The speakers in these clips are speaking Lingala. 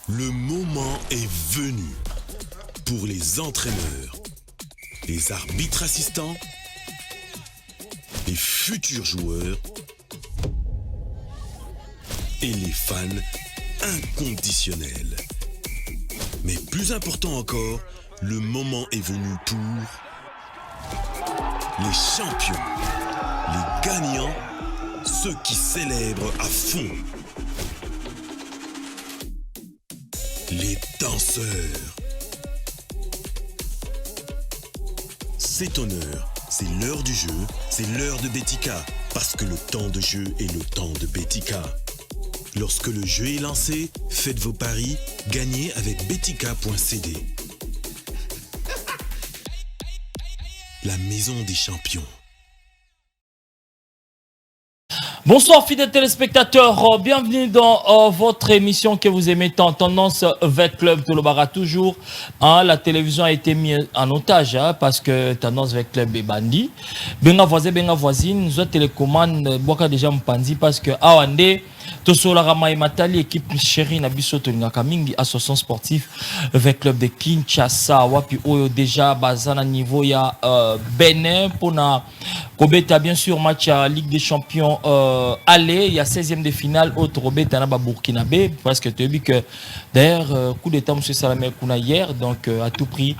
Le moment est venu pour les entraîneurs, les arbitres assistants, les futurs joueurs et les fans inconditionnels. Mais plus important encore, le moment est venu pour les champions, les gagnants, ceux qui célèbrent à fond. Les danseurs. C'est honneur, c'est l'heure du jeu, c'est l'heure de Betika, parce que le temps de jeu est le temps de Betika. Lorsque le jeu est lancé, faites vos paris, gagnez avec betika.cd. La maison des champions. Bonsoir fidèles téléspectateurs, bienvenue dans votre émission que vous aimez tant, Tendance Vec Club de l'Obara toujours. La télévision a été mise en otage parce que Tendance Vec Club est bandit. Benga voisine, nous avons télécommande, boaka déjà mpandi parce que Awande, Tosola Rama et Matali, équipe chérie Nabiso Tolingaka Mingi, association sportive Vec Club de Kinshasa, wapi oyo déjà bazana niveau ya Benin pour na Kobeta bien sûr match à Ligue des Champions aller, il y a 16e de finale autre Robeta na Burkinabé parce que tu as vu que d'ailleurs coup d'état monsieur Salamé Kuna hier donc à tout prix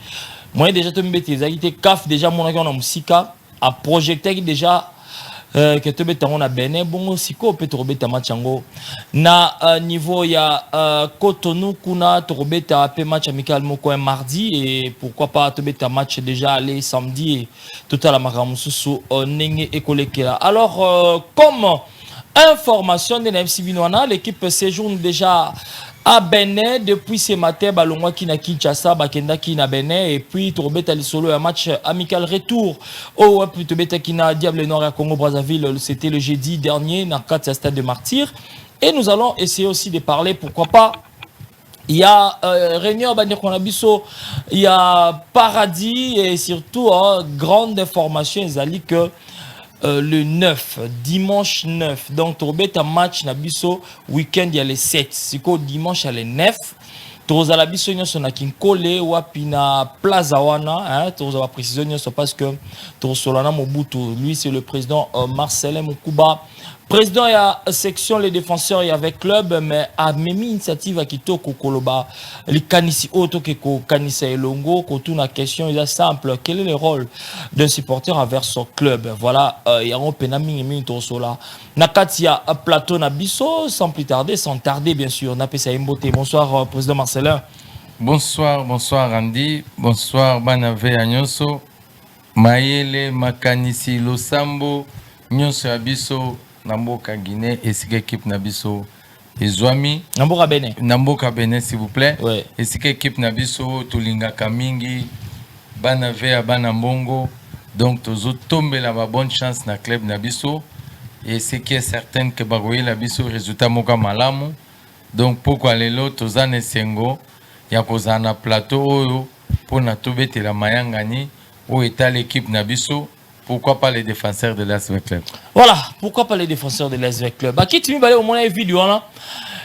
moi déjà tu me bêtes les activités CAF déjà mon agent en Msika a projeté déjà que tu bêtes on a Benin bon aussi ko peut Robeta match ango na niveau il y a Cotonou Kuna Robeta pe match amical moko un mardi et pourquoi pas tu bêtes match déjà aller samedi et tout à la maramususu nenge ekolekela alors comme information de l'MC Binoana, l'équipe séjourne déjà à Benin depuis ce matin. Balongwa qui na Kinshasa, Bakenda qui na Benin et puis Torbeta Lisolo un match amical retour au Torbeta qui na Diable Nord à Congo Brazzaville. C'était le jeudi dernier dans le stade de Martyrs. Et nous allons essayer aussi de parler, pourquoi pas. Il y a Réunion Bandekonabiso, il y a Paradis et surtout grande information, ils que le 9, dimanche 9. Donc, tu as un match Nabiso, week-end, il y a les 7. C'est quoi dimanche, il y a les 9. Tu as la biso, il y a Kinkole, Wapina Plaza Wana. Tu as la précision, parce que tu as Solana Mobutu. Lui, c'est le président Marcelin Moukouba. Président, il y a section les défenseurs, il y avait club, mais à même initiative à Kito Kokoloba, les Kanisi Oto Keko Kanisa Elongo, quand on a question, il est simple. Quel est le rôle d'un supporter envers son club? Voilà, il y a un penami et minto sola. Nakatia Plateau Nabiso, sans plus tarder, sans tarder, bien sûr. Napesa Mbote. Bonsoir, président Marcelin. Bonsoir, bonsoir Randy. Bonsoir, Banave Agnoso. Maele Makanisi Losambo. Nyonso Abiso. Namboka Guinée et c'est équipe Nabiso Ezwami Namboka Benin. Namboka Benin s'il vous plaît. Ouais. Et c'est équipe Nabiso Tolinga Kamingi Banave à Banambongo. Donc tozo tombe la bonne chance na club Nabiso et ce qui est certain que bagoye Nabiso résultat moka malamu. Donc pourquoi les lots tozane sengo ya kozana plateau oyo pour na tobete la mayangani où est l'équipe Nabiso. Pourquoi pas les défenseurs de l'ASV Club? Voilà, pourquoi pas les défenseurs de l'ASV Club? Qui tu me au moins une vidéo là?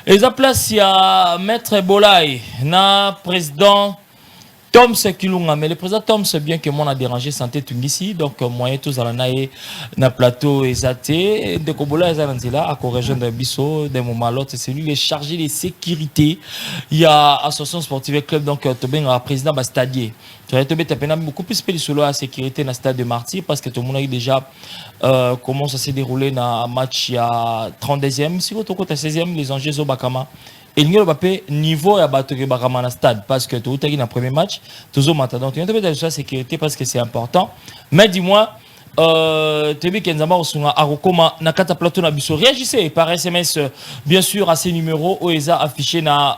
Et la place, il y a Maître Bolay, na président Tom Sekilunga. Mais le président Tom, c'est bien que moi, on a dérangé santé ici. Donc, moyen tous à la naïe, na plateau et zaté. De Kobola, ils sont là, à corriger de Bisso, de Momalot. C'est lui, il est chargé de sécurité. Il y a Association Sportive Club, donc, tu es président de stadier. Tu as beaucoup plus de solo à la sécurité dans le stade de Martyrs parce que tout le monde a déjà comment ça s'est déroulé dans un match il y a 32e. Si vous avez 16e, les enjeux sont Bakama. Et il y a un niveau à battre Bakama dans le stade parce que tu as eu un premier match, tu as eu donc tu as eu la sécurité parce que c'est important. Mais dis-moi, tu as vu qu'il y a un plateau réagissez par SMS, bien sûr, à ces numéros où ils ont affiché dans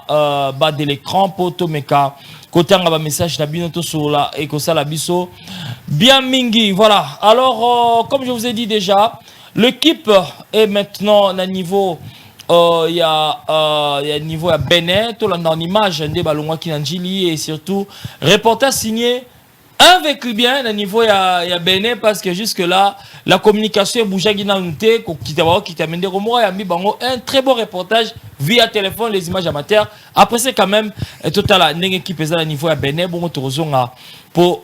bas de l'écran pour Tomeka. Côté un message na binoto sur la et que ça la biso bien mingi voilà alors comme je vous ai dit déjà l'équipe est maintenant à niveau il y a niveau à Benin tout là dans l'image des ballons qui n'anjili et surtout reporter signé avec bien au niveau ya Bénin parce que jusque là la communication bougeait qui t'a mené un très bon reportage via téléphone les images amateurs après c'est quand même total n'engé qui pèse à niveau ya Bénin bon tozonga pour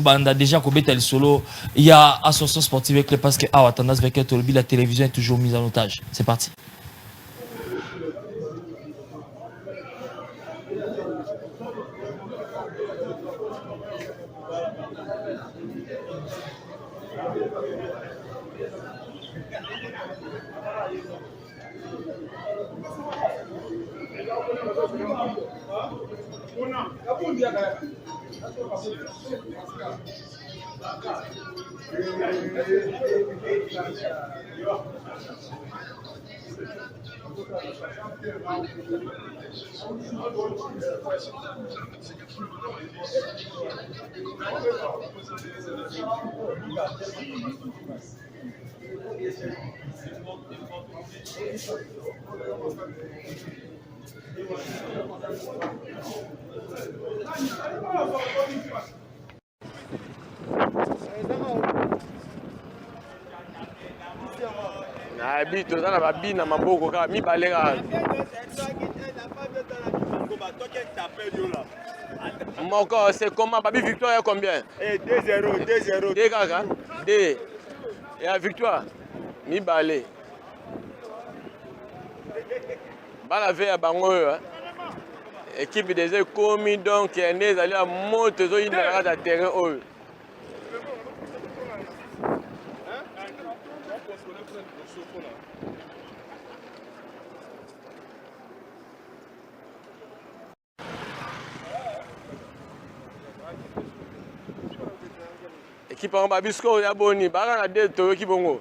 banda déjà ko betel solo il y a association sportive avec parce que tendance avec la télévision est toujours mise en otage. C'est parti. Bito na babina maboko ka mi balega Moko c'est comment babi victoire combien 2-0 2-0 2 kaka 2 et la victoire mi balé bala ve ya bango équipe des commis donc les allés à moto zo ina na terrain oyo équipe en babisco ya boni baka na deux to équipe bongo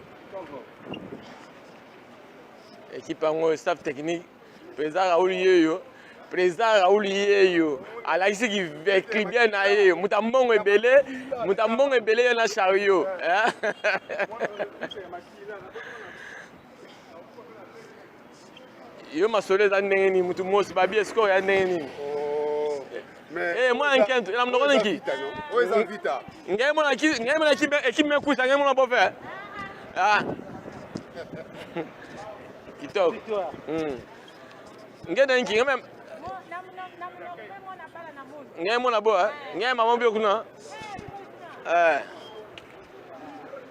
équipe en staff technique président Raoul Yeyo alaisi ki vekli bien na ye mutambongo ebele na chariot yo masole za ndenge ni mutu mosi babi score ya ndenge ni mais moi enquête la mnoko niki oza vita ngai mona équipe me kusa ngai mona bo faire kitok ngai niki même ngai mona bo ngai maman bio kuna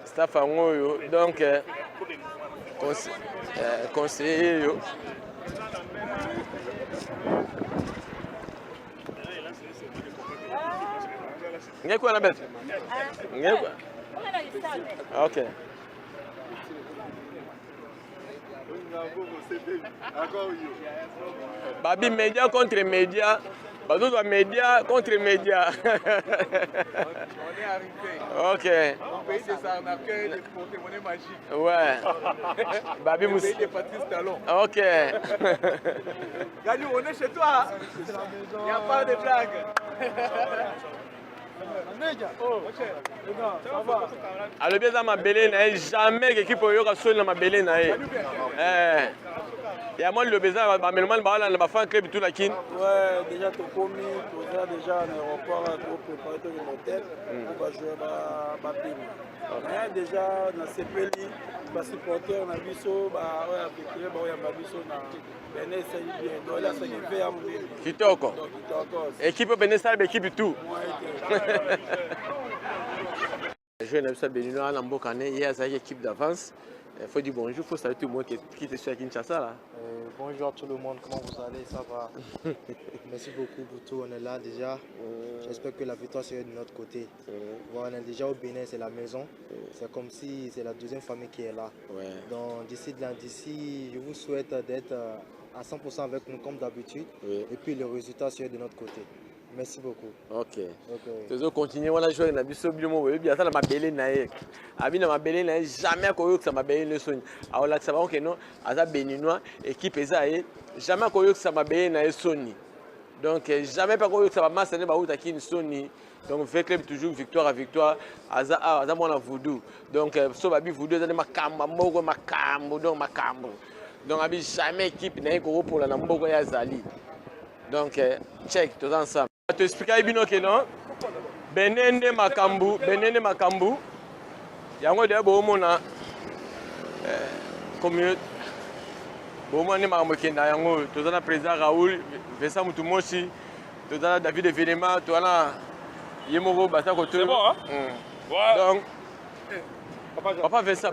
staff angoyo donc conseiller yo ngai quoi la bête ngai quoi OK babi média contre média bazo doit média contre média on est arrivé OK on paye des arnaqueurs des porte-monnaie magiques ouais babi Moussa de Patrice Talon OK Gani on est chez toi il n'y a pas de blague alors bien ça m'a belé na jamais équipe yoka solo na mabele na ye ya moi le besoin ba melman ba la ba fan club tout la kin ouais déjà to komi to déjà en aéroport to préparer to l'hôtel on va jouer ba pays mais déjà na sepeli ba supporter na biso ba ouais avec ba ya biso na Benin c'est bien donc là c'est fait à mon kitoko équipe Benin ça équipe tout je n'ai pas béninois à Mbokane hier c'est équipe d'avance. Il faut dire bonjour, il faut saluer tout le monde qui est sur Kinshasa là. Bonjour à tout le monde, comment vous allez, ça va? Merci beaucoup pour tout, on est là déjà. J'espère que la victoire sera de notre côté. Voilà, on est déjà au Bénin, c'est la maison. C'est comme si c'est la deuxième famille qui est là. Donc d'ici, je vous souhaite d'être à 100% avec nous comme d'habitude. Et puis le résultat sera de notre côté. Merci beaucoup. OK. Tu dois continuer à jouer na biso biomo we bien ça na mabele na ye. Abi na mabele na jamais koyo que ça mabele le son. Alors ça va que non, aza béninois équipe eza ye, jamais koyo que ça mabele na soni. Donc jamais pas koyo que ça va masser ba uta kin soni. Donc fait club toujours victoire à victoire, aza mon voodoo. Donc so babi voodoo za makamba moko makambo donc makambo. Donc abi jamais équipe na ko pour la mboko ya zali. Donc check tous ensemble. Tu expliques à Ibino que non? Benende Makambu. Yango de bomona comme bomona makamokenda yango tozana président Raoul Vincent Mutumoshi tozana David Evenema tozana Yemoro Bata Koto. Bon, hein? Donc Papa Vincent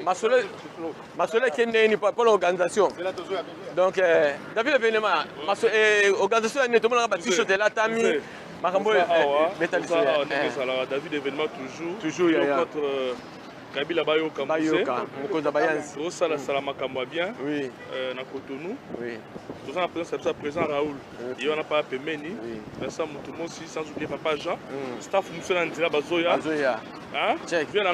Masole Kende pour l'organisation. Donc David Evenema organisation tout le monde a bâti shot là Tami Makambo David Evenema toujours contre Kabila Bayoka Osala Salamakambo bien na Cotonou. Tout ça la présent Raoul. Il y en a pas Pemeni. Vincent Mutumosi sans oublier Papa Jean. Staff Moussela Ndila Bazoya. Hein? Bien la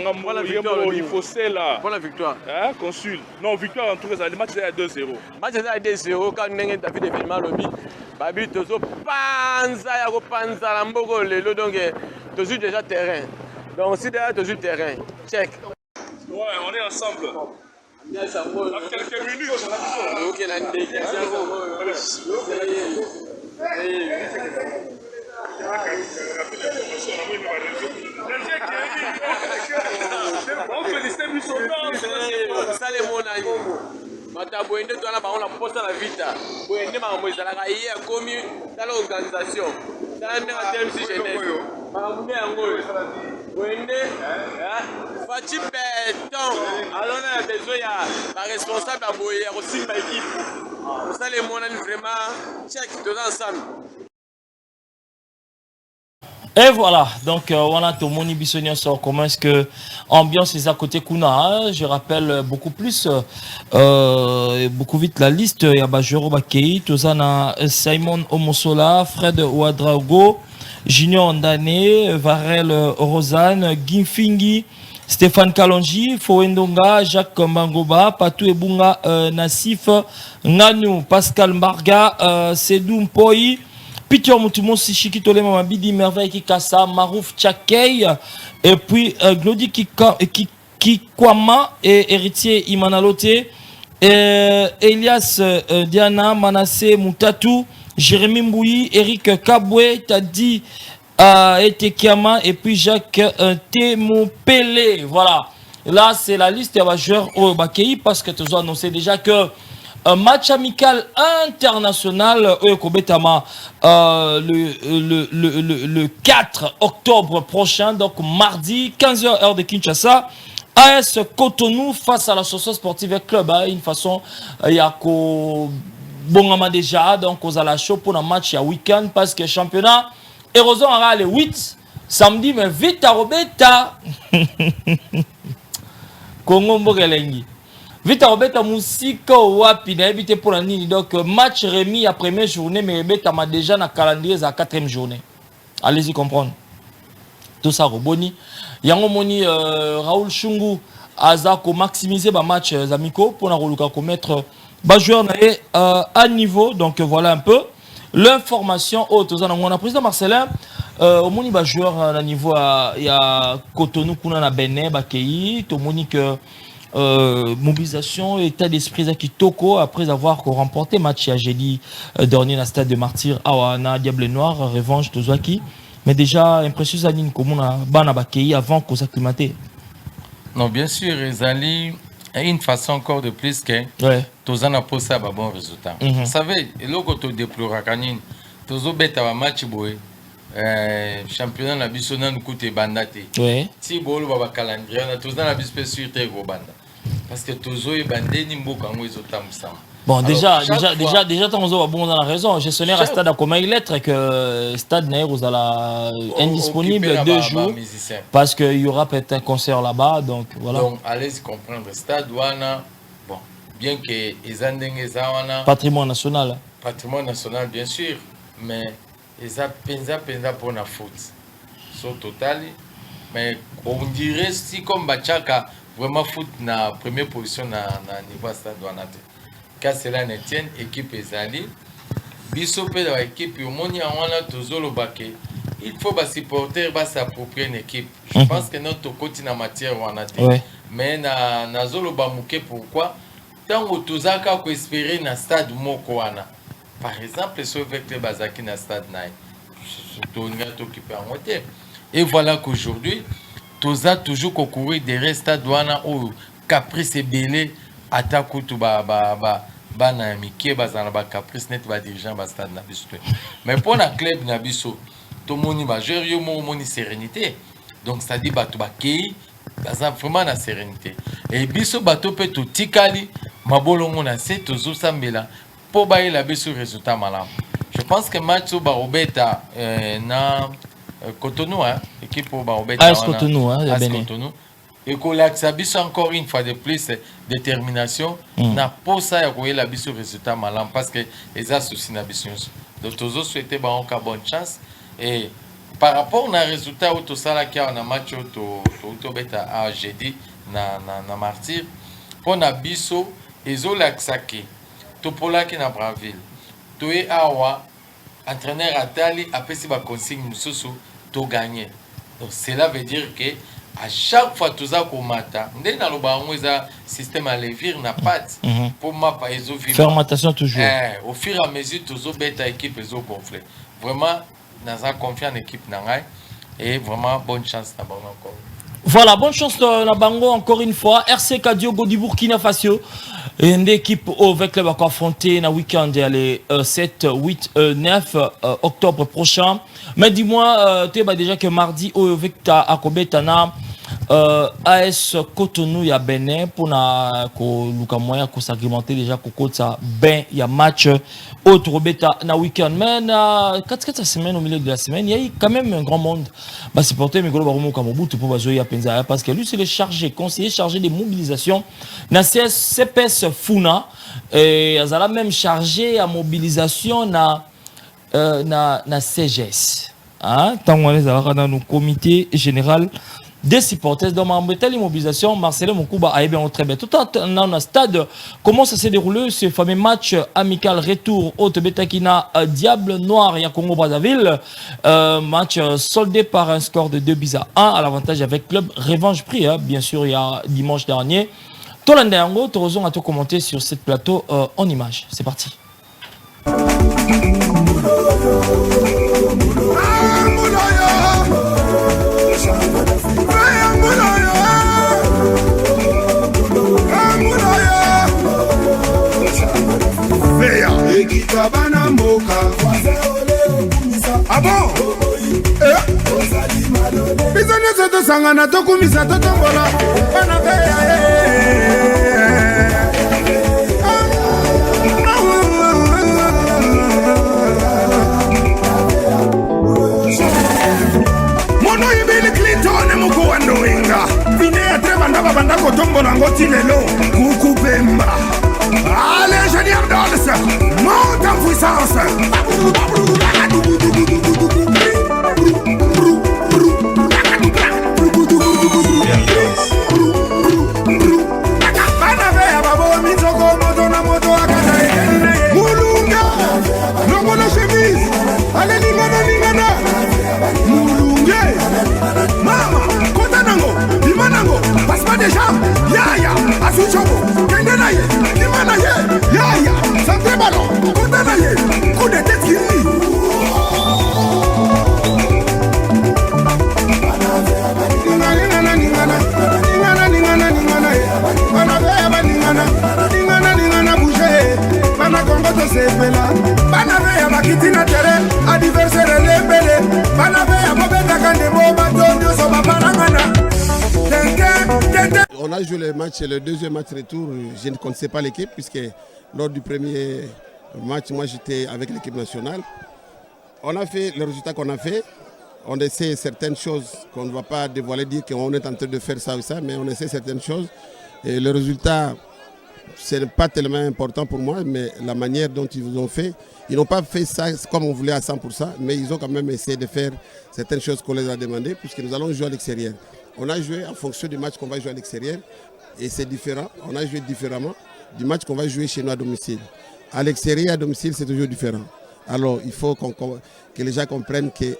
il faut là. Pour la victoire. Hein? Consul. Non, victoire en tout cas, le match est à 2-0. Match est à 2-0 quand David Evenema lobby. Babi tozo panza ya ko panza la mboko lelo donc tozo déjà terrain. Donc si déjà tozo terrain. Check. Ouais, on est ensemble. Dans quelques minutes, OK, la on félicite lui son ça les mon ami. Mata boende to na ba on la posta la vita. Boende ma mo ezala ka hier komi dans l'organisation. Dans na thème si jeunesse. Ma munde yango. Boende Fati Beton. Alors on a besoin ya ba responsable à boyer aussi ma équipe. Ça les mon ami vraiment check tous ensemble. Et voilà, donc on a tout mon Ibissonien sur comment est-ce que ambiance est à côté Kuna. Hein? Je rappelle beaucoup plus, beaucoup vite la liste. Il y a Bajero Bakei, Tozana Simon Omosola, Fred Ouadraogo, Junior Ndane, Varel Rosanne, Gimfingi, Stéphane Kalonji, Fouendonga, Jacques Mangoba, Patou Ebunga, Nassif, Nganu, Pascal Marga, Sedou Mpoi, Peter Mutumosi, Chikitole Mamabidi, Merveille Kikasa, Marouf Tchakei, et puis Glody Kikwama et héritier Imanalote, Elias Diana, Manassé Moutatou, Jérémy Mbouyi, Eric Kabwe, Tadi Etekiama, et puis Jacques Temopele. Voilà. Là, c'est la liste des joueurs au Bakei parce que tu as annoncé déjà que un match amical international le 4 octobre prochain, donc mardi, 15h heure de Kinshasa, AS Cotonou face à l'association sportive club. Une façon, il y a bon déjà, donc aux la chaud pour un match à week-end parce que championnat, Erosion aura les 8 samedi, mais vite à Robeta Congo Mbogelengi. Vite à Robeta Moussika Wapi na habité pour la nini. Donc match remis à première journée, mais Robeta m'a déjà na calendrier à 4e journée. Allez-y comprendre. Tout ça Roboni. Yango moni Raoul Shungu Azako maximiser ba match amicaux pour na roluka commettre ba joueur à niveau. Donc voilà un peu l'information haute. On a président Marcelin au moni ba joueur à niveau il y a Cotonou kuna na Benin Bakei, to moni que mobilisation, état d'esprit Kitoko après avoir remporté match à jeudi dernier dans le stade de Martyr Awana Diable Noir, revanche de Zouaki. Mais déjà, impression Zanine comme on a Bana Bakei avant qu'on s'acclimate. Non, bien sûr, Zali, une façon encore de plus que Tozan a posé un bon résultat. Vous savez, le logo déplore Kanine, Tozo bête à match boy. Championnat na biso na nkuté bandate. Si bolo baba calendrier na tous dans la biso sur te go banda. Parce que tozo e bandé ni mboka ngo ezotamsam. Bon, déjà, Tanzo a bon dans la raison. Gestionnaire à stade à comment il est que stade n'est vous la indisponible 2 jours parce qu'il y aura peut-être un concert là-bas, donc voilà. Donc allez-y comprendre stade wana bon, bien que ezandenge zawana patrimoine national. Patrimoine national bien sûr, mais eza penza pour la foot. So total, mais on dirait si comme Bachaka vraiment foot na première position na niveau stade wana te. Car cela ne tient équipe ezali biso pe la équipe omoni wana tozolo baké il faut ba supporter ba s'approprier une équipe. Je pense que notre côté na matière wana te. Mais na zolo ba muke pourquoi tango tozaka ko espérer na stade moko wana. Par exemple, si avec les Bazaki na stade naï, surtout on a tout qui peut en monter. Et voilà qu'aujourd'hui, tu as toujours concouru des restes douana ou caprice et belé, attaque ou tout bana miki bazana ba caprice net ba dirigeant ba stade na biso. Mais pour la club na biso, to moni ba joueur yo moni sérénité. Donc ça dit bato ba kei baza vraiment na sérénité. Et biso bato peut tout tikali mabolongo na se tozo sambela pour bailler la biso résultat malam. Je pense que match au Barobeta na Cotonou, hein, équipe au Barobeta. AS Cotonou, hein, Cotonou. Et qu'on l'axe encore une fois de plus détermination, n'a pas ça à la biso résultat malam parce que les associés n'a biso. Donc tous souhaiter bah encore bonne chance et par rapport au résultat où tout ça là qui a un match au beta à jeudi na martyr pour na biso ezo l'axaki to pola qui na Braville to e awa entraîneur atali après si ba consigne mususu to gagner. Donc cela veut dire que à chaque fois tous à komata ndé na loba ngweza système à levir na patte pour ma pa ezo vivre fermentation toujours au fur et à mesure tous beta équipe ezo gonfler vraiment naza confiant en équipe nangai et vraiment bonne chance na bango encore. Voilà, bonne chance na bango encore une fois. RC Diogo du Burkina Faso. Une équipe avec le bac affronté na week-end les 7, 8, 9 octobre prochain. Mais dis-moi, tu es déjà que mardi avec ta Akobetana AS Cotonou ya Benin pour na ko luka moya ko s'agrémenter déjà ko kota ben ya match autre beta na week-end. Mais na 4 semaines au milieu de la semaine, il y a quand même un grand monde. Bah supporter Mikolo Barumo Kamobutu pour bazoya penza parce que lui c'est le chargé, conseiller chargé des mobilisations na CPS Funa et azala même chargé à mobilisation na CGS. Hein, tant on les a dans le comité général des supporters dans ma mobilisation. Marcelo Moukouba a bien très bien. Tout dans le stade, comment ça s'est déroulé ce fameux match amical retour au Betakina Diable Noir et Congo Brazzaville, match soldé par un score de 2-1 à l'avantage avec club revanche pris, hein, bien sûr il y a dimanche dernier. Tolandeango, Torozon a tout commenté sur cette plateau en images. C'est parti. Ah bon? Bizane soto sangana tokumisa totombola bana beya mono ibili Clinton muko wandoinga bine atreba ndaba banda kotombola ngoti lelo kukupemba. Allez, ingénieur Dolce, monte en puissance. Mama, Kotanango, Limanango, passe pas déjà, Yaya, Asuchobo, Kendanaye, Limanaye, Yaya, Santé Ballon, Kotanaye, coup de tête qui lit. On a joué le match, le deuxième match retour, je ne connaissais pas l'équipe puisque lors du premier match, moi j'étais avec l'équipe nationale. On a fait le résultat qu'on a fait. On essaie certaines choses qu'on ne va pas dévoiler, dire qu'on est en train de faire ça ou ça, mais on essaie certaines choses. Et le résultat, ce n'est pas tellement important pour moi, mais la manière dont ils vous ont fait, ils n'ont pas fait ça comme on voulait à 100%, mais ils ont quand même essayé de faire certaines choses qu'on les a demandées, puisque nous allons jouer à l'extérieur. On a joué en fonction du match qu'on va jouer à l'extérieur, et c'est différent. On a joué différemment du match qu'on va jouer chez nous à domicile. À l'extérieur, à domicile, c'est toujours différent. Alors, il faut que les gens comprennent qu'il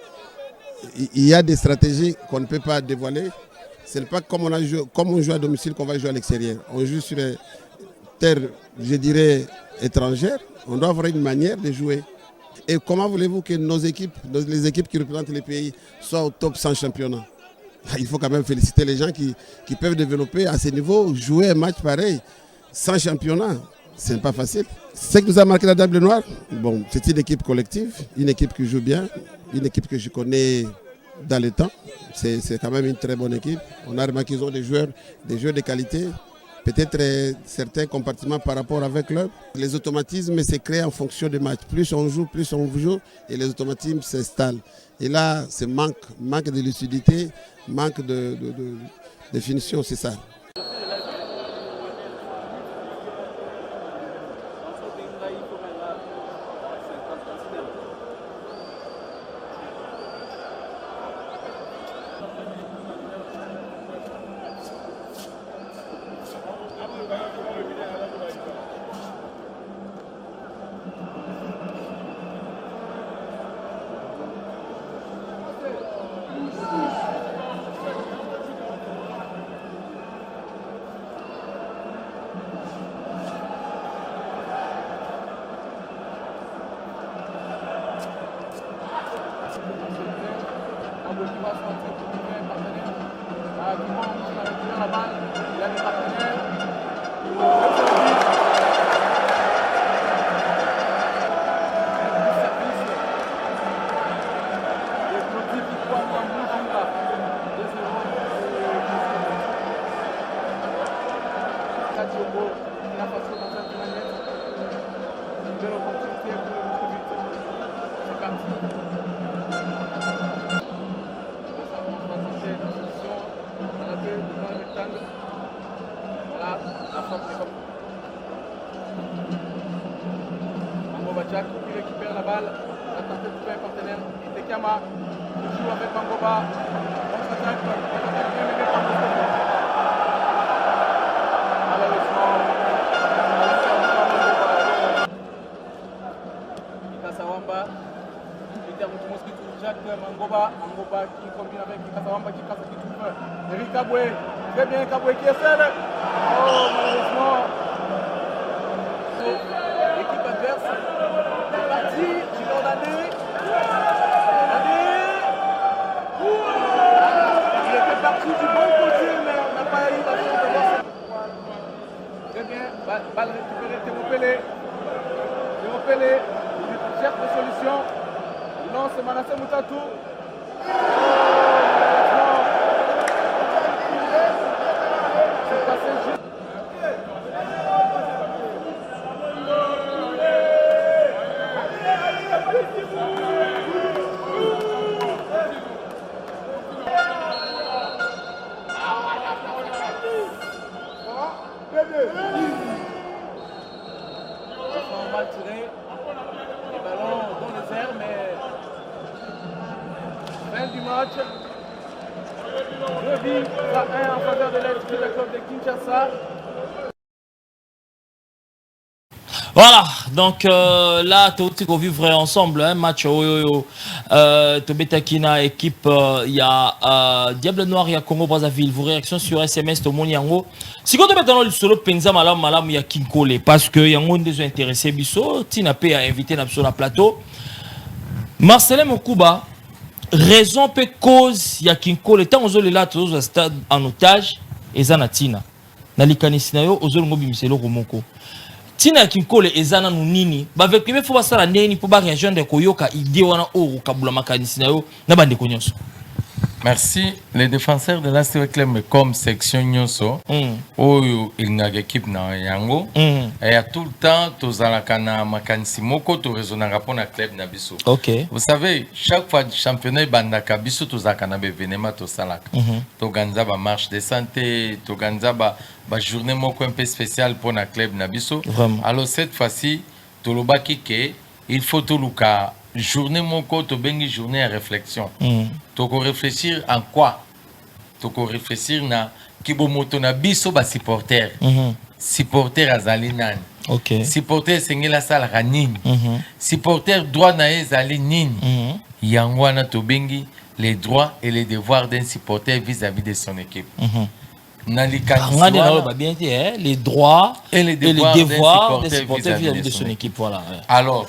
y a des stratégies qu'on ne peut pas dévoiler. Ce n'est pas comme on joue à domicile qu'on va jouer à l'extérieur. On joue sur les terres, je dirais, étrangères. On doit avoir une manière de jouer Et comment voulez-vous que nos équipes, les équipes qui représentent les pays, soient au top 100 championnat? Il faut quand même féliciter les gens qui peuvent développer à ce niveau, jouer un match pareil, sans championnat. Ce n'est pas facile. Ce qui nous a marqué la Diable Noire, bon, c'est une équipe collective, une équipe qui joue bien, une équipe que je connais dans le temps. C'est quand même une très bonne équipe. On a remarqué qu'ils ont des joueurs de qualité. Peut-être certains compartiments par rapport avec l'autre. Les automatismes se créent en fonction des matchs. Plus on joue, et les automatismes s'installent. Et là, c'est manque de lucidité, manque de définition, c'est ça. Jack qui récupère la balle, la tente de trouver un partenaire, et Tekama qui joue avec Bangoba, contre-attaque, malheureusement, Kasawamba, Peter Moutoumos qui trouve Jack, Mangoba qui combine avec Kasawamba qui passe, qui trouve Eric Kaboué, très bien Kaboué qui est seul, oh malheureusement, l'équipe adverse. Il était parti du bon côté, mais on n'a pas eu la chance de voir ça. Très bien, balle récupérée, Théo Pelé, il cherche des solutions. Il lance Manasseh Moutatou. C'est passé juste. Mal tiré, les ballons dans les airs, mais fin du match. 2 buts à 1 en faveur de l'Est Club de Kinshasa. Voilà, donc là, tu as vivre ensemble un match Tobetakina, équipe, il y a Diable Noir, il y a Congo Brazzaville. Vos réactions sur SMS, tout le monde yango. Si vous avez dans le solo penza malam il y a Kinkole parce que yango des intéressés biso, Tina P a invité sur la plateau. Marcelin Mokuba, raison pe cause il y a Kinkole tant aux là tous au stade en otage et Zanatina. Nalikanisinayo aux ngobi miselo Romoko. Tina Kinkole ezana nunini avec les faut basala neni pour ba région de koyoka idée wana o kabula makanisi nayo na bande konyoso. Merci. Les défenseurs de l'Astre Club comme section Nyoso, où il y a une équipe na yango, et à tout le temps, tous à la cana makanisi moko, tous raisonnent rapport na club na biso. Ok. Vous savez, chaque fois championnat bandaka biso tous à cana bevenema tous salak. To ganza ba marche de santé, to ganza ba journée moko un peu spéciale pour na club na biso. Vraiment. Alors cette fois-ci, to lobaki ke il faut tout luka. Journée moko to bengi journée à réflexion. Toko réfléchir en quoi? Toko réfléchir na kibomoto na biso ba supporter. Supporter azali nani? OK. Supporter sengela sala ranini. Supporter droit na ezali nini. Yangwana to bengi les droits et les devoirs d'un supporter vis-à-vis de son équipe. Les droits et les devoirs des supporters vis-à-vis de son équipe. Voilà. Alors,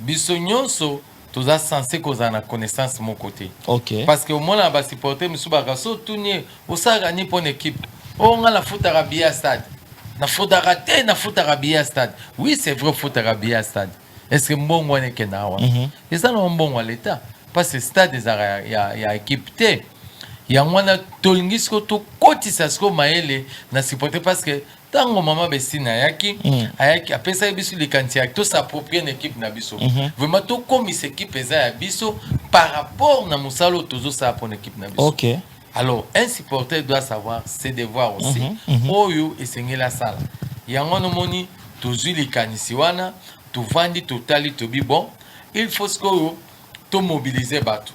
biso nyonso toza censé kozala na connaissance mon côté. OK. Parce que au moins là bas supporter musu bakaso tourner au sara ni pour équipe. On a la foot arabie à stade. Na foot raté na foot arabie à stade. Oui, c'est vrai foot arabie à stade. Est-ce que bon on est kena wa? Et ça non bon à l'état parce que stade des ya équipe té. Ya mwana tolingisko to kotisa sko maele na supporter parce que tango mama besina yaki ayaki apesa biso le kantia to s'approprier une équipe na biso vraiment to comme cette équipe eza ya biso par rapport na musalo tozo sa pour une équipe na biso. OK. Alors un supporter doit savoir ses devoirs aussi oyo esengela sala yango no moni tozu le kanisi wana to vandi totali to bi bon il faut que to mobiliser bateau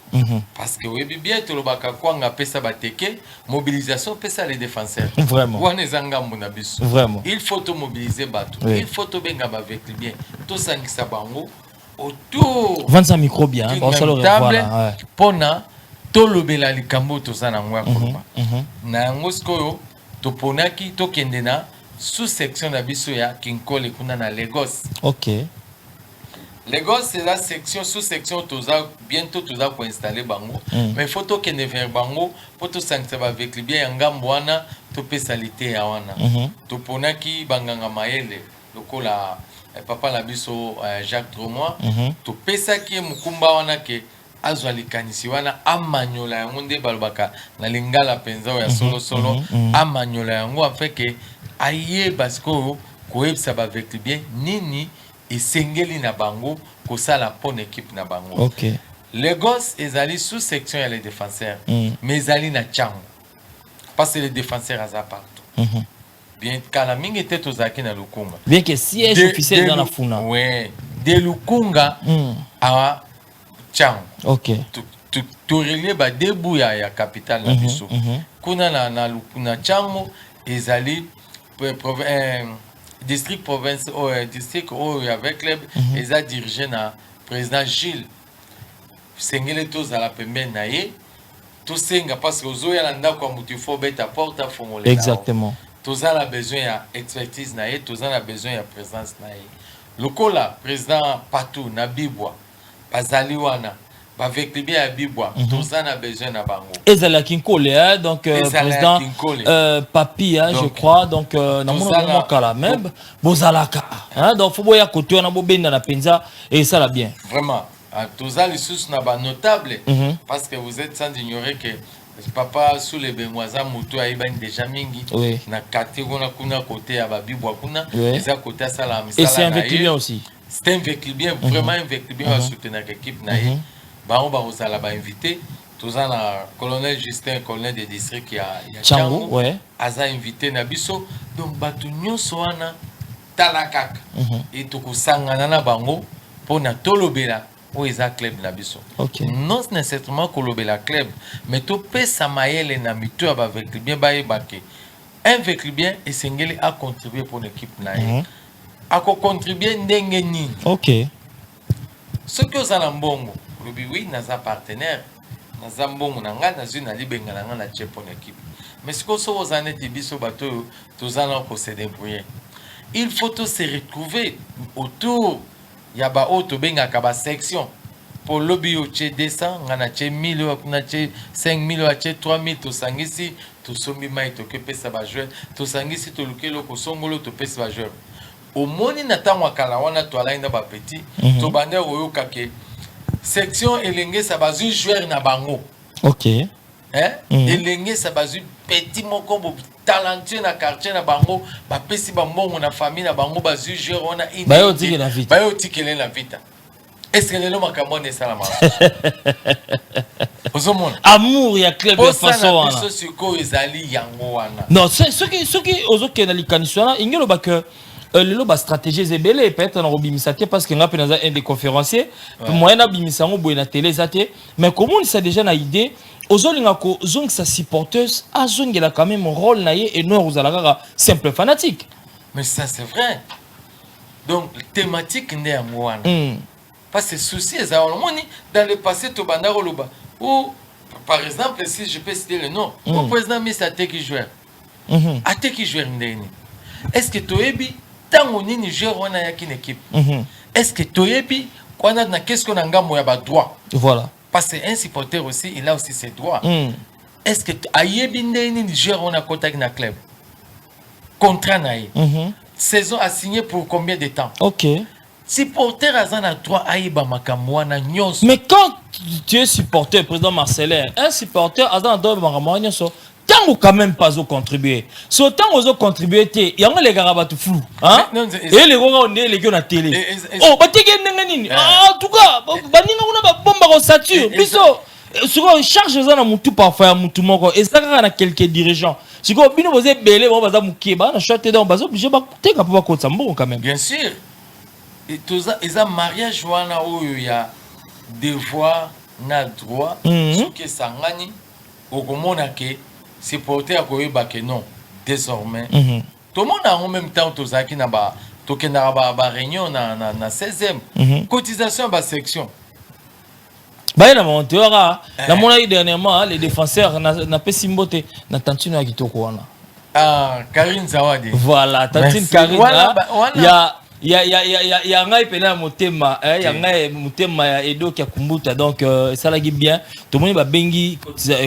parce que oui bien to lobaka kwanga pesa bateke mobilisation pesa les défenseurs vraiment wana zanga mona biso vraiment il faut to mobiliser bateau il faut to benga ba avec bien to sangisa bango autour 25 micro bien bon ça le voilà pona to lobela likambo to sana ngwa kolba na ngosko to ponaki to kendena sous section na biso ya Kinkole kuna na Lagos. OK. Lagos, c'est la section, sous-section, bientôt tout ça pour installer Bango. Mais il faut que ne faire Bango, pour tout sanctionner avec les biens, Ngambouana, tout peut salité à Wana. Tout pour qui Banganga Maele, le cola, papa Labiso, Jacques Dromois, tout peut ça qui est Mukumba Wana, que Azwali Kanisiwana, Amanyola, Yamunde Balbaka, la Lingala Penza, ya solo, Amanyola, Yango, afin que Aïe Basko, Koueb Saba avec les biens, Nini, et sengeli na bango ko sala pon équipe na bango. OK. Lagos ezali sous section ya les défenseurs mais ezali na chango parce que les défenseurs aza partout. Bien kala mingi était tozaki na Lukunga. Bien que siège officiel dans la funa. Ouais, de Lukunga à chango. OK. Tu relève ba debu ya capitale na biso. Kuna na chango ezali district province district avec club ils a dirigé na président Gilles sengele tous à la pembe naie tout senga parce que ozoya landa kwa mutu faut beta porte à fongoler exactement tous a la besoin ya expertise naie tous a la besoin ya présence naie lokola président Patou na Bibwa bazali wana avec les biens à Bibwa tous a besoin na bango ezala Kinkole donc président Papi je crois donc na mon kala même bozalaka donc faut boya côté na bobenda na penza et ça la bien vraiment tous a les sous na ba notable parce que vous êtes sans ignorer que papa sous les benwaza mutu aiba déjà mingi na kategona kuna côté ya ba Bibwa kuna eza côté ça la misala et c'est un vécu bien aussi c'est un vécu bien vraiment un vécu bien à soutenir l'équipe naie Baron Barosala va invité. Tous en a colonel Justin, colonel des districts qui a Chango, ouais. Aza invité Nabiso. Donc, Batunyo Soana Talakak. Et tout Sangana na Bango pour na Tolobela. Où est un club Nabiso. Non nécessairement Kolobela club. Mais tout peut s'amayer les namitu avec le bien baye baké. Un vécu bien et Sengeli a contribué pour l'équipe naïe. A contribué n'engeni. OK. Ce que vous en bongo. Oui, nous sommes partenaires. Nous sommes bons, nous sommes libérés, nous sommes une bonne équipe. Mais ce que vous avez dit, tous allons se débrouiller. Il faut tous se retrouver autour. Il y a une section. Pour le bio, il y a 200, il y a 1000, il y a 5000, il y a 3000, tous sont ici, tous sont mis, tous sont joueurs, tous sont ici, tous sont joueurs, tous sont joueurs. Au moins, il y a un petit, tous sont section elenge sa bazu joueur na bango. OK. Elenge sa bazu petit moko talentueux na quartier na bango ba pesi ba mbongo na famille na bango bazu joueur on a une bayo tiki na vita. Bayo tiki na vita. Est-ce que lelo makambo ne sala ma? Ozomona. Amour ya club de façon wana. Biso siko ezali yango wana. Non, c'est ce qui ozoke na likaniswana ingelo ba que le ba stratégie zebele peut-être na robimisate parce que ngape na un des conférenciers moyen na bimisango boye na télé zate mais comment ça déjà na idée ozolinga ko zong sa supporteuse azongela quand même rôle na ye et non ozalaka simple fanatique mais ça c'est vrai donc thématique ndé yango wana parce que souci ezalo moni dans le passé to banda roloba ou par exemple si je peux citer le nom au président Mr Ateki joueur Ateki joueur ndeni est-ce que toyebi tango nini joueur wana yaki une équipe est-ce que toyebi qu'est-ce qu'on a un droit? Voilà. Parce qu'un supporter aussi, il a aussi ses droits. Est-ce que Ayebinde Niger on a contact avec le club? Contrat naïe. Saison a signé pour combien de temps? Ok. Supporter a un droit à Makamouana Nyos. Mais quand tu es supporter, président Marcelin, un supporter a un droit à Makamouana Nyos. Tant ou quand même pas au contribuer. Si autant aux autres contribuer, il y a les gars qui flou. Hein? Et les gars on est les gars à la télé. Oh, bah t'es en tout cas, bah n'y a pas bombe à ossature. Biso. Sur charge ça na mutu parfois mutu moko et ça na quelques dirigeants. Si ko bino vous êtes belé bon baza mukeba na choté donc bazo obligé ba teka pour ko sambo quand même. Bien sûr. Et tout ça et ça mariage wana oyo ya devoir na droit ce que sangani okomona ke supporter akoyeba ke non désormais. Tout le monde en même temps tout ça qui na ba tokenda ba réunion na 16e cotisation ba section. Bah il y a la monnaie dernièrement les défenseurs n'a pas simboté n'a tantine à kitoko wana. Ah Karine Zawadi. Voilà tantine Karine. Il y a ngai pena motema il y a ngai motema edo qui kumbuta donc ça la bien tout le monde va bengi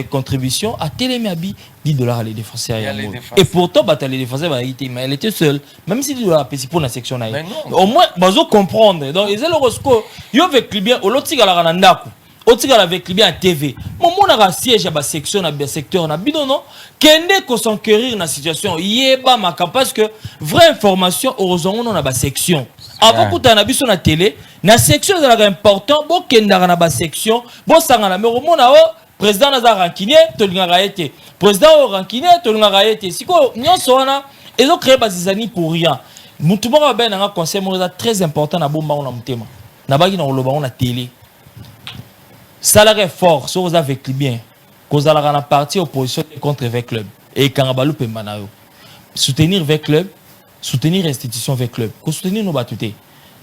contribution à télémiabi $10 les défenseurs et pourtant bah les défenseurs bah mais elle était seule même si $10 pesi pour la section là au moins bazo comprendre donc ils le rosco yo avec bien au loti gala na ndako avec lui bien TV mon a siège à la section à secteur na bidono kende ko s'enquérir na situation yeba maka parce que vraie information heureusement on a ba section avant que tu na biso na télé na section c'est important bo kenda na ba section bo sanga na mais au mona président na za rankinier to linga été président au rankinier to linga été siko nyonso wana ezo créer bazizani pour rien mutu moko ben na conseil mo très important na bomba on na mutema na bagi na oloba on na télé. Salaire fort, si vous avez bien, vous allez en partie opposition contre le club. Et quand vous avez soutenir le club, soutenir l'institution avec club, soutenir nos battutés.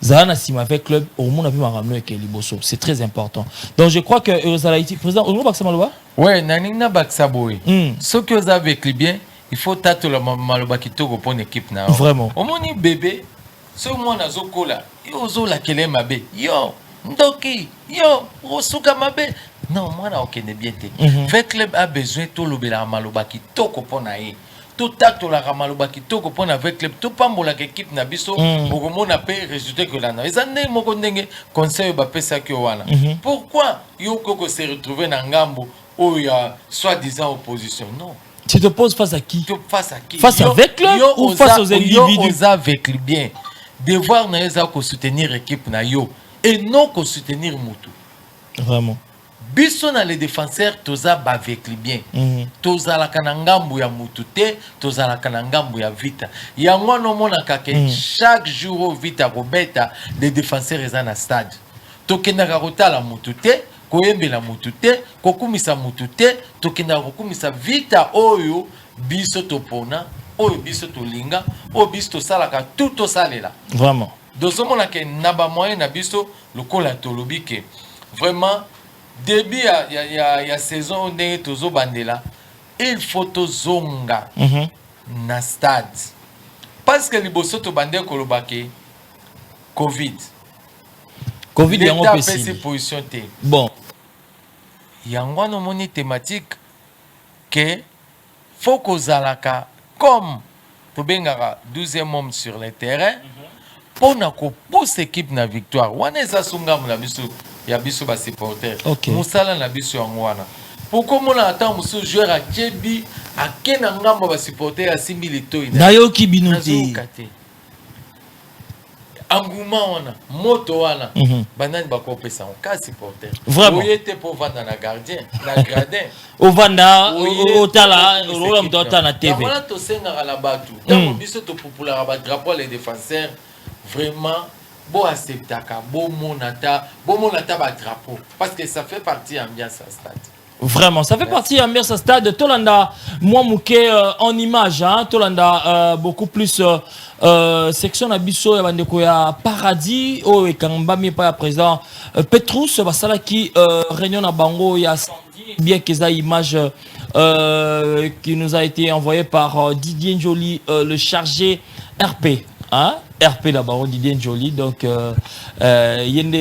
Zana Sima avec club, au monde a pu m'en avec Liboso. C'est très important. Donc je crois que vous allez être président. Au Baksa Maloba? Oui, Nanina Baksa Boy. Ce que vous avez bien, il faut tâter le Maloba qui tourne pour une équipe. Vraiment. Au monde bébé, ce moment a Zokola, yo la kele mabe, yo. Ndoki, yo, Rosuka mabe. Non, moi, na ok, bien té. Le club a besoin de tout le maloba qui toko ponae. Tout acte la ramaloba qui toko pona avec club. Tout pas mon équipe na biso. Pour mon appel résultat que là. Les années, mon conseil va pesa que wana. Pourquoi yo koko se retrouver dans Ngambo où il y a soi-disant opposition? Non. Tu te poses face à qui? Face à qui? Face avec club ou face aux individus? Yo avec le bien. Devoir na eza ko soutenir l'équipe na yo. Et non qu'on soutenir Moutou. Vraiment. Bisson a les défenseurs, toza avec les biens. Toza la kanangambu ya Moutouté, toza la kanangambu ya Vita. Ya moi non mona kake chaque jour Vita Robeta les défenseurs ils en stade. Tokenda karota la Moutouté, koyembe la Moutouté, kokumisa Moutouté, tokenda kokumisa Vita oyo biso topona, oyo biso tolinga, oyo biso tosalaka tout tosalela. Vraiment. Dans ce moment que naba moyen na biso le col atolobi que vraiment début ya saison ndenge tozo bandela il faut tozonga na stade parce que liboso to bande ko lobake Covid yango pesi position te bon yango no moni thématique que faut kozalaka comme to bengaka 12e homme sur le terrain pour pousse l'équipe na victoire. Wana eza sunga na biso ya biso ba supporter. Musala na biso ngwana. Pourquoi mon attend muso joueur a kebi a kena ngamba ba supporter a 6000 toy. Na yo ki binuti. Engouement wana, moto wana. Banani ba ko pesa on ka supporter. Vraiment. Vous êtes pour vendre na gardien, na gradin. Au vanda, au tala, au rom dota na TV. Voilà to senga la batu. Tant biso to populaire ba drapeau les défenseurs. Vraiment, bon acceptaka, bon monata ba drapeau parce que ça fait partie ambiance à stade. Vraiment, ça fait partie ambiance à stade. Tolanda, moi mouké en image, hein, Tolanda beaucoup plus section abisso ya bandeko ya paradis o ekamba mi pa président Petrus basala qui réunion na bango ya samedi bien que ça image qui nous a été envoyée par Didier Njoli le chargé RP. hein? RP d'abord, Didier Jolie. Donc, il y a une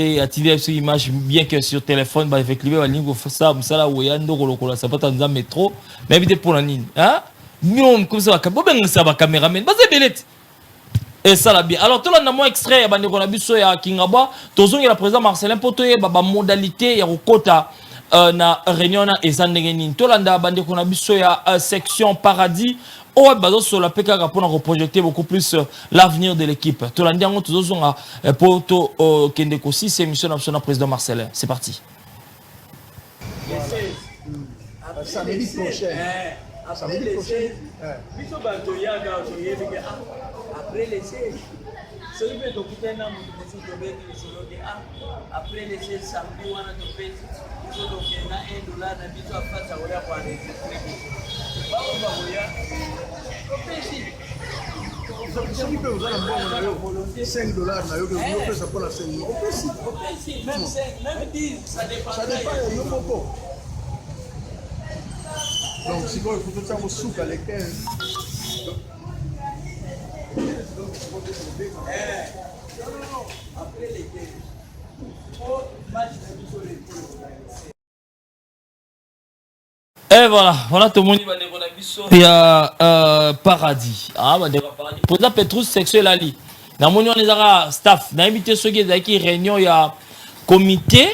image bien que sur téléphone, avec lui, il y a ça, là où il y a un ça peut être un métro, mais il y a pour la ligne. Hein? Nous, comme ça, ça va caméraman. C'est belette. Et ça là bien. Alors, tout le monde a extrait, il y a un biso ya Kingaba, tout le monde a président Marcelin Potoye, il y a modalité, il y a un quota. Na réunion na ezandengenin tolanda bande ko na biso ya section paradis o bazo sur la PK pour reprojeter beaucoup plus l'avenir de l'équipe tolanda ngo tozonga poto kende ko 6 émission national président Marcelin. C'est parti. Samedi prochain. Samedi prochain. Biso bato ya ga oyebike après les 16. Celui qui est dans mon après les 16 samedi wana to pesa donc il y a $1 na biso afata oya kwa enregistrer babo baboya kopesi celui que vous allez avoir $5 na yo que vous faites ça pour la scène opesi même 5 même 10 ça dépend de moko donc si vous faut tout ça vous soupe à les 15 après les 15 et voilà tout le monde il y a paradis ah bah paradis pour la Petrus sexuel ali na moni on les staff na invité ceux qui réunion il y a comité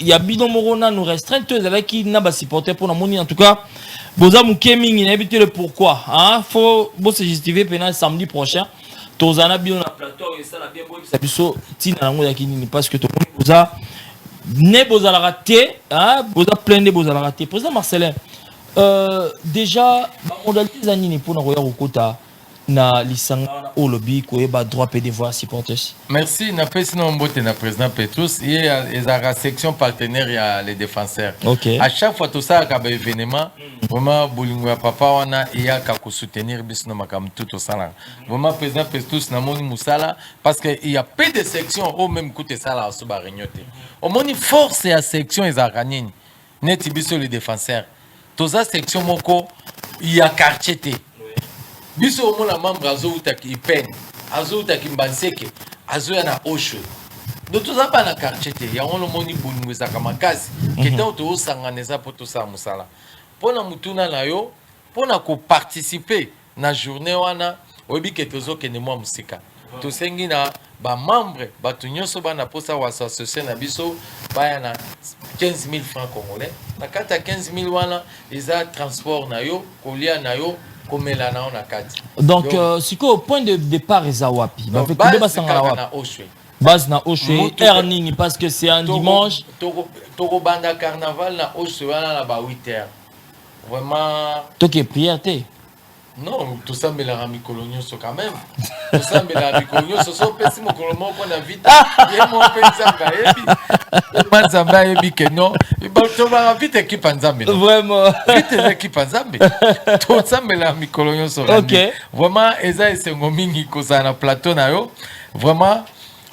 il y a bidon morona nous restreint tous avec qui n'a pas supporter pour na moni en tout cas boza mukeming il invité le pourquoi hein faut se justifier pendant samedi prochain tozana bien na plateau et ça la bien ça biso tina ngo ya kinini parce que tout le monde boza ne boza la raté hein boza plein de boza la raté président Marcelin déjà ba modalité zanini pour na roya kokota na lisanga au lobby ko eba droit pe devoir supporters. Merci na pesino mbote na président Petrus et la section partenaire il y a les défenseurs. Okay. À chaque fois tout ça ka ba événement vraiment bolingo ya papa wana iya ka ko soutenir bisno makam tout ça là. Vraiment président Petrus na moni musala parce que il y a peu de sections au même côté ça là so ba réunioté. Au moni force ya section ezakanyini neti biso les défenseurs. Toza section moko il y a quartier té. Biso au la membre azouta ki pen azouta ki mbanseke azoya na osho donc tout ça pas na quartier te ya on le moni bolingo za kamakasi kete auto sanganeza pour tout ça musala pona mutuna na yo pona ko participer na journée wana obi ke tozo ke ne moi musika to sengi na ba membre ba tunyoso ba na posa wa association na biso ba ya na 15 000 francs congolais na kata 15 000 wana eza transport na yo kolia na yo. Donc, c'est quoi au point de départ Ezawapi? Base na Oshwe, Erning parce que c'est un dimanche. Toko banda carnaval na Oshwe na ba 8h. Vraiment. Toké prière. Non, tout ça mais la mikolonio so quand même. Tout ça mais la mikolonio so pesi mo kolomo ko na vite. Ye mo pensa ba ebi. Manzamba ebi que non. Il va tomber vite équipe Nzambe. Vraiment. Vite équipe Nzambe. Tout ça mais la mikolonio so. OK. Vraiment eza esengo mingi ko za na plateau na yo. Vraiment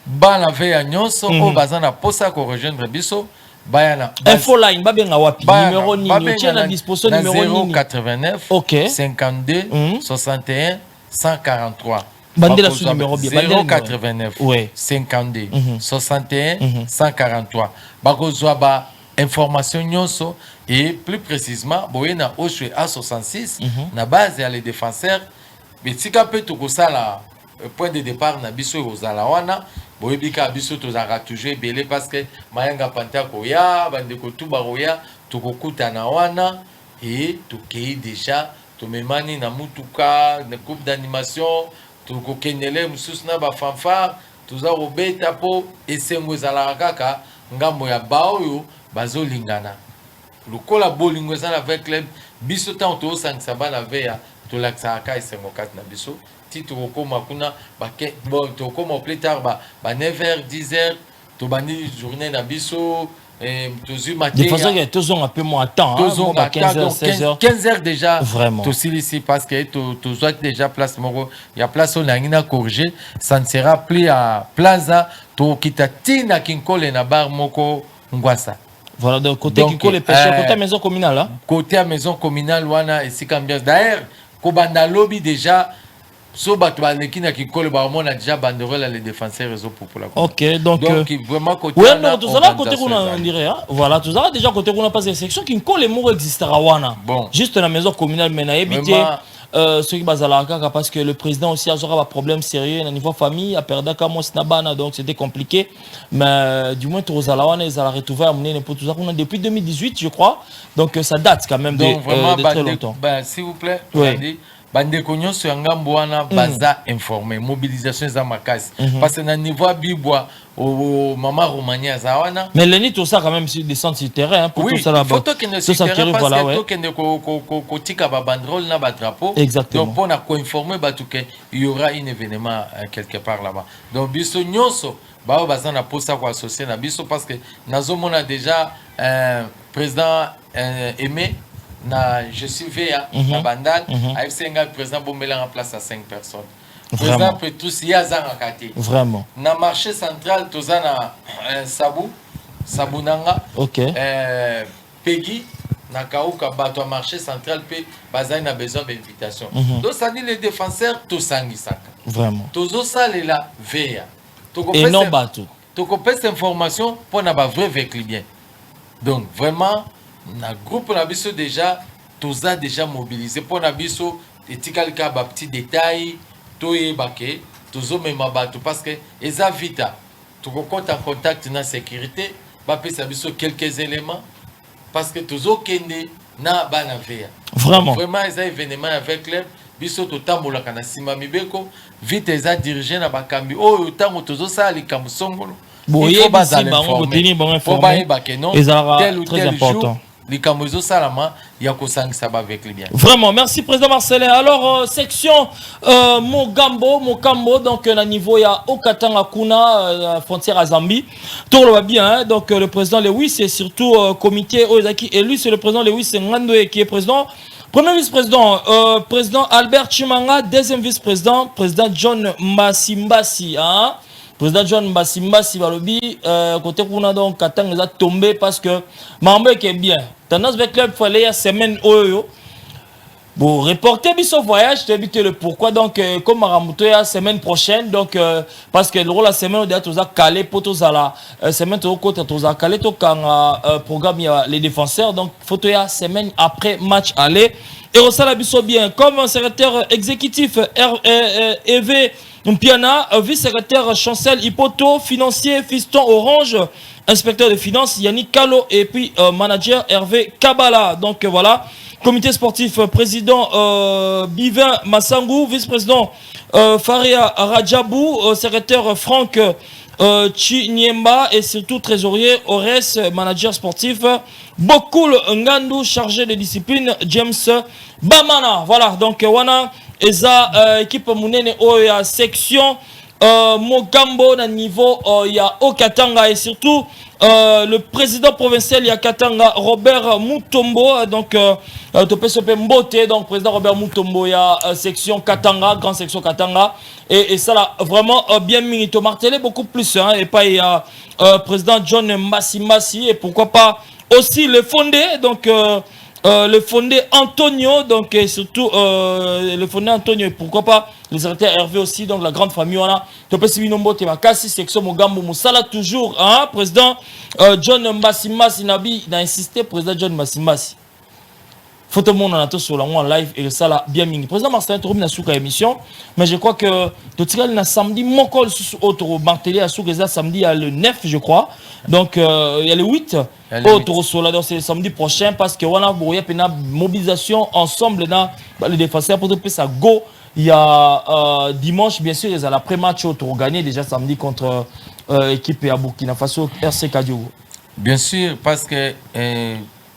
ba la veille nyonso o bazana posa ko rejoindre biso. Bayana. Info line, babenga wapi? Numéro nini? Tiens à disposition numéro 089 52 61 143. Bandela sous numéro bien. 089 52 61 143. Bakozwa ba information nyonso et plus précisément boyena Oshwe A66 na base ya les défenseurs betika pe tokosala point de départ na biso ozala wana. Boyebika biso tozaka toujours belé parce que mayanga panta koya bandeko tuba roya tokokuta na wana et tokei déjà tomemani na mutuka na groupe d'animation tokokenele mususu na ba fanfare toza robeta po esengo ezala kaka ngambo ya baoyo bazolingana lokola bolingo ezala avec club biso tant to sangisa bana veya to laksaka esengo kat na biso titre okoma kuna ba bon to okoma plus tard ba 9h 10h to bani journée na biso to zu matin de façon que tous ont un peu moins temps hein 15h 16h 15h déjà vraiment to ici parce que to soit déjà place moko il y a place on a corriger ça ne sera plus à plaza to kitatina kinkole na bar moko ngwasa. Voilà, donc côté Kiko les pêcheurs, côté maison communale. Hein? Côté à maison communale, wana et si ambiance. D'ailleurs, Kobanda lobby déjà So Batoualeki n'a qui colle on a déjà banderole les défenseurs réseau populaire. Ok, donc vraiment côté. Oui, non, tout ça côté qu'on on dirait. Voilà, tout ça déjà côté qu'on a passé section qui colle les mots existera wana. Bon. Juste dans la maison communale mais na éviter ceux qui bazalaka parce que le président aussi a un problème sérieux au niveau famille a perdu comme Snabana donc c'était compliqué mais du moins tout ça là on est à retrouver à mener pour tout ça qu'on a depuis 2018 je crois donc ça date quand même de très longtemps. S'il vous plaît, bande konyo sur ngambo wana baza informé mobilisation za makasi parce que na niveau bibwa au maman Romania zawana mais l'ennemi tout ça quand même sur descendre sur terrain pour tout ça là bas photo qui ne sur terrain parce que to kende ko tika ba banderole na ba drapeau donc pour na ko informer ba tout que il y aura un événement quelque part là-bas donc biso nyonso ba baza na posa ko associer na biso parce que nazo mona déjà président Aimé na je suis VA na bandal avec Senga président Bombela en place à 5 personnes. Président Petrus Yazanga Kati. Vraiment. Na marché central tozana Sabunanga. OK. Peggy na kauka bato marché central pe bazai na besoin d'invitation. Donc ça dit les défenseurs to sangisaka. Vraiment. Tozo salela VA. Et non bateau. To cette information pour na ba vrai vécu bien. Donc vraiment na groupe na biso déjà tous a déjà mobilisé pour na biso etikali ka ba petit détail to yebake tozo mema bato parce que eza vita to compte en contact na sécurité ba pesa biso quelques éléments parce que tozo kende na bana vea vraiment eza événement avec club biso to tambola kana sima mibeko vite eza dirigé na bakambi oyo tango tozo sali kamusongolo il faut pas informer très important. Vraiment, merci président Marcelin. Alors, section Mokambo, donc à niveau il y a Okatanga Kuna, frontière à Zambie. Tout le va bien, donc le président Lewis et surtout comité Ozaki élu, c'est le président Lewis Ngandoe qui est président. Premier vice-président, président Albert Chimanga, deuxième vice-président, président John Masimbasi. Hein? Président John Masimbasi Balobi, côté Kuna donc Katanga a tombé parce que Mambe qui est bien. Tendance avec club fallait la semaine oyo. Bon, reporter biso voyage, tu éviter le pourquoi donc comme Maramuto la semaine prochaine donc parce que le rôle la semaine on tous a calé pour tous à la semaine tout côté tous a calé tout quand programme les défenseurs donc photo la semaine après match aller et au la biso bien comme secrétaire exécutif EV Mpiana, vice-secrétaire Chancel Hipoto, financier Fiston Orange, inspecteur de finances Yannick Kalo et puis manager Hervé Kabala. Donc voilà, comité sportif, président Bivin Massangou, vice-président Faria Rajabou, secrétaire Franck Chinyemba et surtout trésorier Ores, manager sportif Bokoul Ngandou, chargé de discipline James Bamana. Voilà, donc wana eza équipe munene oya section Mokambo na niveau ya Okatanga et surtout le président provincial ya Katanga Robert Mutombo donc Topesope Mbote donc président Robert Mutombo ya section Katanga grande section Katanga et ça là vraiment bien minito martelé beaucoup plus hein, et pas il y a président John Masimbasi et pourquoi pas aussi le fondé donc le fondé Antonio donc et surtout le fondé Antonio et pourquoi pas les secrétaires Hervé aussi donc la grande famille on a Topesi Binombo Temakasi section Mogambo Moussala toujours hein président John Masimbasi Nabi il a insisté président John Masimbasi faut tout le monde en attend sur la en live et ça là bien mini président Marcelin Tourmi na souka émission mais je crois que tout na samedi mon call sur autre Martelé à souka samedi à le 9 je crois donc il y a le 8 autre sola donc c'est samedi prochain parce que on a une mobilisation ensemble dans les défenseurs pour que ça go il y a dimanche bien sûr ils ont l'après-match autre gagné déjà samedi contre équipe à Burkina Faso RC Kadiogo bien sûr parce que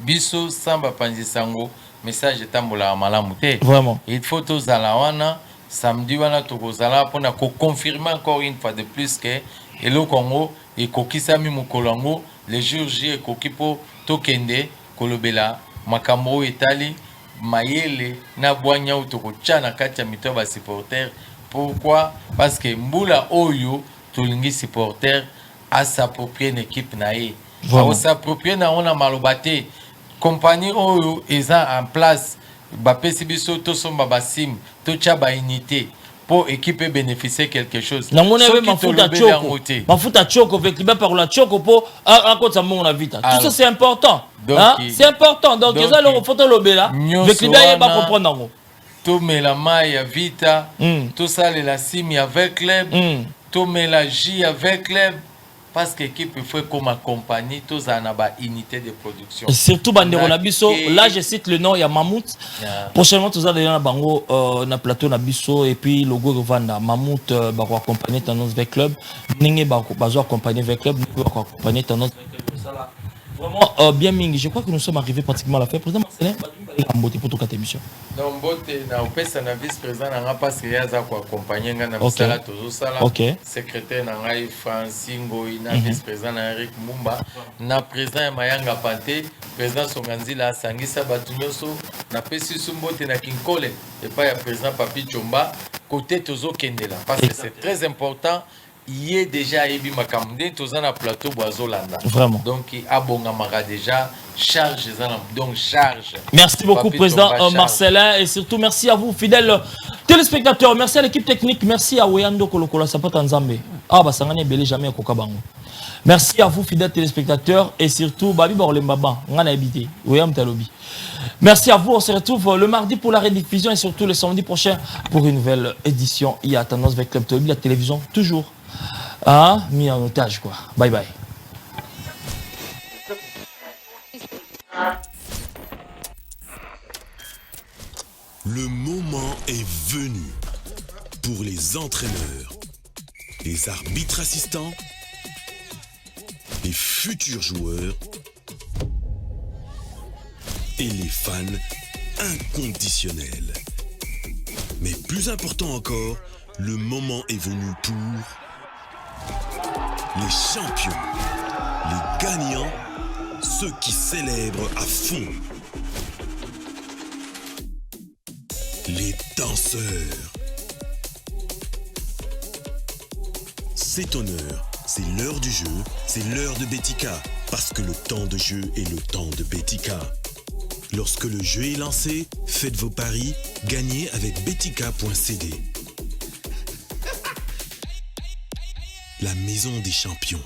biso samba panzi sango message tambola malamu te vraiment il faut tous à la wana samedi wana tokozala pona ko confirmer encore une fois de plus que et le Congo et kokisami mukolango les jours J et kokipo tokende kolobela makambo etali mayele na bwanya utokocha na kati ya mito ba supporter pourquoi parce que mbula oyo tolingi supporter à s'approprier une équipe nae à s'approprier na ona malobate compagnie oyo eza en place ba pesi biso to somba basim to cha ba unité pour équipe bénéficier quelque chose. Na mona be mafuta choko. Mafuta choko avec liba par la choko pour à côté ça mon vite. Tout ça c'est important. Hein? C'est important. Donc ça le photo lobela avec liba pas comprendre ngo. Tout met la maille vita, tout ça la simi avec club, tout met la J avec club. Parce que l'équipe fait comme accompagner tous en unité de production. Et surtout Bandero Nabiso, là je cite le nom, il y a Mammouth. Prochainement tous allez dans bango na plateau Nabiso et puis logo Vanda Mammouth va accompagner Tendance avec club. Ninge va accompagner avec club, nous va accompagner Tendance avec club. Vraiment bien mingi. Je crois que nous sommes arrivés pratiquement à la fin. Président Marcelin, Mbote pour toute cette émission. Donc Mbote na opesa na vice-président na parce que yaza ko accompagner ngana musala tozo sala. Secrétaire na ngai Francingo na vice-président na Eric Mumba na président Mayanga Panté, président Songanzila Sangisa Batunyoso na pesi Mbote na Kinkole et pas ya président Papi Chomba côté tozo kendela parce que c'est très important. Il est déjà ébi makamde tous en plateau boazolanda. Vraiment. Donc abongamara déjà charge donc charge. Merci beaucoup président Marcelin et surtout merci à vous fidèles téléspectateurs, merci à l'équipe technique, merci à Weyando Kolokola Sapata Nzambe. Ah bah sangane belé jamais kokabango. Merci à vous fidèles téléspectateurs et surtout Babi Barolembaba ngana habité Weyam Talobi. Merci à vous, on se retrouve le mardi pour la rediffusion et surtout le samedi prochain pour une nouvelle édition. Il y a Tendance avec Club Tolobi, la télévision toujours mis en otage quoi. Bye bye. Le moment est venu pour les entraîneurs, les arbitres assistants, les futurs joueurs et les fans inconditionnels. Mais plus important encore, le moment est venu pour les champions, les gagnants, ceux qui célèbrent à fond, les danseurs. C'est honneur, c'est l'heure du jeu, c'est l'heure de Betika, parce que le temps de jeu est le temps de Betika. Lorsque le jeu est lancé, faites vos paris, gagnez avec betika.cd. La maison des champions.